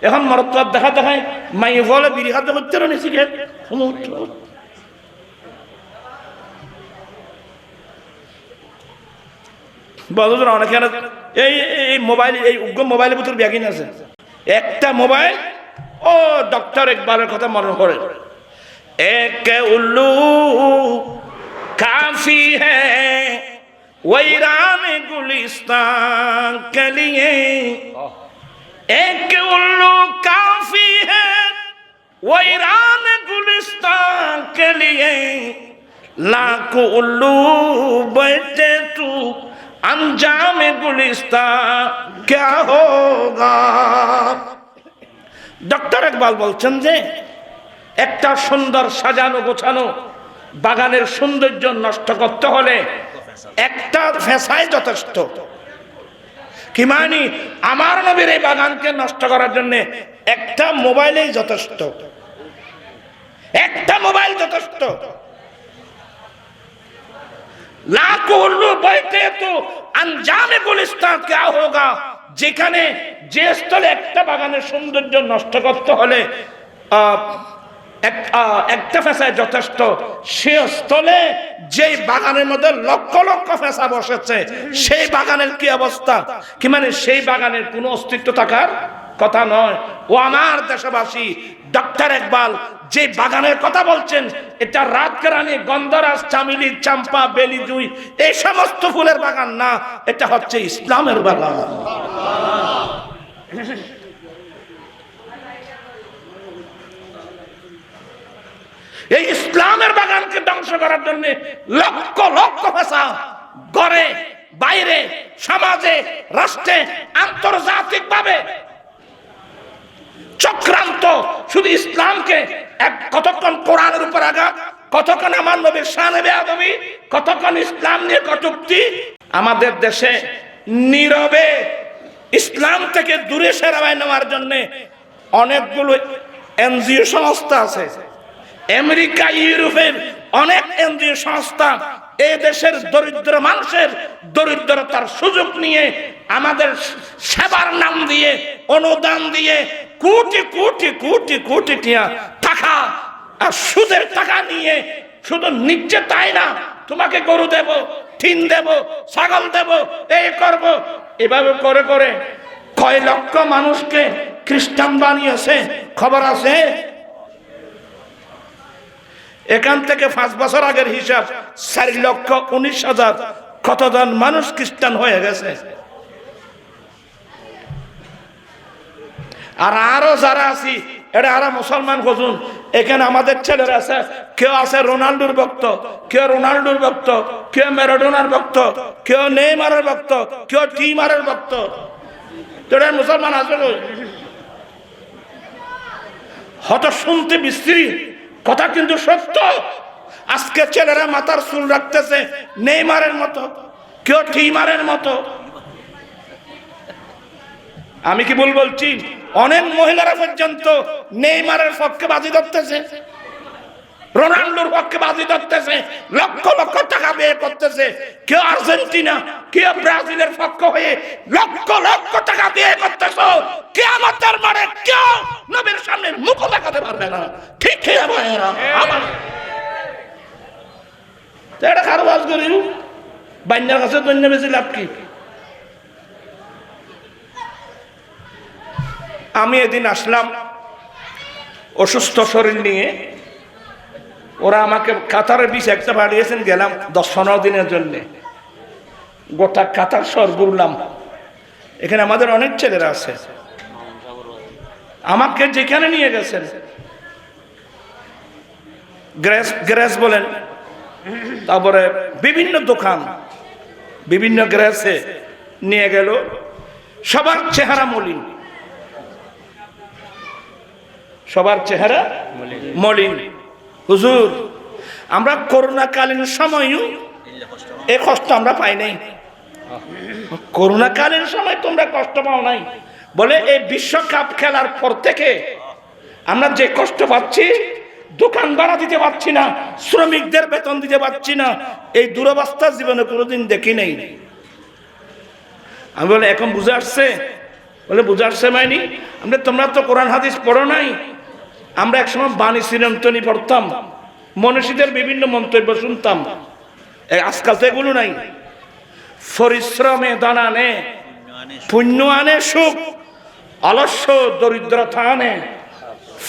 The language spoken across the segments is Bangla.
এখন মরত দেখা দেখায় মাই বলে বিড়ি খাদ্য করতে নিছি গে বলুন অনেকে এই মোবাইল এই উগ্র মোবাইলের ভিতর ব্যাগিন আছে একটা মোবাইল ও ডক্টর ইকবালের কথা মনে করে এক উল্লু কাফি হ্যায় वैरान गुलिस्तान के लिए एक उल्लू काफी है वैरान गुलिस्तान के लिए लाखों उल्लू बैठे तू अंजाम गुलिस्तान क्या होगा डॉक्टर इकबाल বলছেন যে একটা সুন্দর সাজানো গোছানো বাগানের সৌন্দর্য নষ্ট করতে হলে একটা ফেসাই যথেষ্ট কি মানে আমার নবীর এই বাগানকে নষ্ট করার জন্য একটা মোবাইলেই যথেষ্ট একটা মোবাইল যথেষ্ট লাখো উল্লু बैठे तो अंजाम गुलिस्तान क्या होगा যেখানে যে স্থলে একটা বাগানের সৌন্দর্য নষ্ট করতে হলে একটা ফেসায় যথেষ্ট সে স্থলে যে বাগানের মধ্যে লক্ষ লক্ষ ফেসা বসেছে সেই বাগানের কি অবস্থা কি মানে সেই বাগানের কোনো অস্তিত্ব থাকার কথা নয় ও আমার দেশবাসী ডক্টর ইকবাল যে বাগানের কথা বলছেন এটা রাতকেরানি গন্ধরাজ চামেলি চম্পা বেলি জুই এই সমস্ত ফুলের বাগান না এটা হচ্ছে ইসলামের বাগান এই ইসলামের বাগানকে ধ্বংস করার জন্য লক্ষ লক্ষ ভাষা ঘরে বাইরে সমাজে রাষ্ট্রে আন্তর্জাতিক ভাবে চক্রান্ত শুধু ইসলামকে কতক্ষণ কোরআনের উপর আঘাত কতক্ষণ আমার নবীর শানে বেয়াদবি কতক্ষণ ইসলাম নিয়ে কটূক্তি আমাদের দেশে নীরবে ইসলাম থেকে দূরে সরাই নেওয়ার জন্য অনেকগুলো এনজিও সংস্থা আছে আমেরিকা ইউরোপের অনেক এনজিও সংস্থা এই দেশের দরিদ্র মানুষের দরিদ্রতার সুযোগ নিয়ে আমাদের সেবার নাম দিয়ে অনুদান দিয়ে কোটি কোটি কোটি কোটি টাকা আর সুদের টাকা নিয়ে শুধু নিচ্ছে তাই না তোমাকে গরু দেব টিন দেব ছাগল দেব এই করব এভাবে করে করে কয় লক্ষ মানুষকে খ্রিস্টান বানিয়েছে খবর আছে এখান থেকে 5 বছর আগের হিসাব 4,19,000 কতজন মানুষ খ্রিস্টান হয়ে গেছে আর আরো যারা আছি এটা আরো মুসলমান খুঁজুন এখানে আমাদের ছেলেরা আছে কেউ আছে রোনাল্ডোর ভক্ত কেউ রোনাল্ডোর ভক্ত কেউ ম্যারাডোনার ভক্ত কেউ নেইমারের ভক্ত কেউ টিমারের ভক্ত তোরা মুসলমান আছে হয়তো শুনতে বিশ্রী কথা কিন্তু সত্য আজকে ছেলেরা মাথার চুল রাখতেছে নেইমারের মতো কেউ টিমারের মতো আমি কি ভুল বলছি অনেক মহিলারা পর্যন্ত নেইমারের পক্ষে বাজি ধরতেছে রোনাল্ডোর পক্ষে বাজি ধরতেছে লক্ষ লক্ষ টাকা ব্যয় করতেছে কেউ আর্জেন্টিনা কেউ ব্রাজিলের পক্ষ হয়ে লক্ষ লক্ষ টাকা ব্যয় করতেছে কিয়ামতের মাঠে কেউ নবীর সামনে মুখ দেখাতে পারবে না ঠিক ঠিক আমার এটা কারো বাজ করি বাইনার কাছে দৈন্য বেশি লাভ কি আমি এদিন আসলাম অসুস্থ শরীর নিয়ে ওরা আমাকে কাতারের বিষ একটা পাঠিয়েছেন গেলাম 10-15 দিনের জন্য গোটা কাতার শহর ঘুরলাম এখানে আমাদের অনেক ছেলেরা আছে আমাকে যেখানে নিয়ে গেছেন গ্যারেজ বলেন তারপরে বিভিন্ন দোকান বিভিন্ন গ্যারেজে নিয়ে গেল সবার চেহারা মলিন সবার চেহারা মলিন হুজুর আমরা করোনাকালীন সময়ও এই কষ্ট আমরা পাই নাই করোনাকালীন সময় তোমরা কষ্ট পাও নাই বলে এই বিশ্বকাপ খেলার পর থেকে আমরা যে কষ্ট পাচ্ছি দোকান ভাড়া দিতে পারছি না শ্রমিকদের বেতন দিতে পারছি না এই দুরবস্থা জীবনে কোনোদিন দেখি নাই আমি বলে এখন বুঝে আসছে বলে বুঝার সময় নি, আমরা তোমরা তো কোরআন হাদিস পড়ো নাই। আমরা একসময় বাণী চিরন্তনী পড়তাম, মনীষীদের বিভিন্ন মন্তব্য শুনতাম, আজকাল তো এগুলো নাই। পরিশ্রমে দানা নে, পুণ্য আনে সুখ, অলস্য দরিদ্রতা আনে,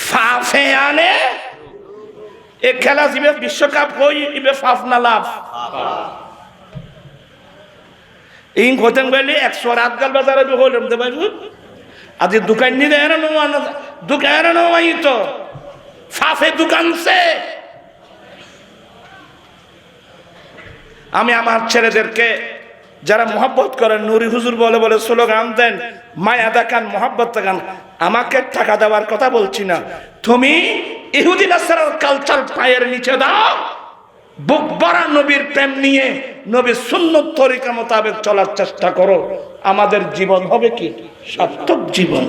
ফাফে আনে। এ খেলা জিবে বিশ্বকাপ হই ইবে ফাফ না লাভ। ইং হতেন বলি 100 রাত গাল বাজারে হইলাম দে ভাই, আজ দোকান নিয়ে দোকান তো ফাফে দোকান সে। আমি আমার ছেলেদেরকে যারা মহব্বত করেন, নুরি হুজুর বলে বলে স্লোগান দেন, মায়া দেখান, মহব্বত দেখান, আমাকে টাকা দেওয়ার কথা বলছি না। তুমি ইহুদি নাসারার কালচার পায়ের নিচে দাও, বুক ভরা নবীর প্রেম নিয়ে নবীর সুন্নত তরিকা মোতাবেক চলার চেষ্টা করো। আমাদের জীবন হবে কি সার্থক জীবন।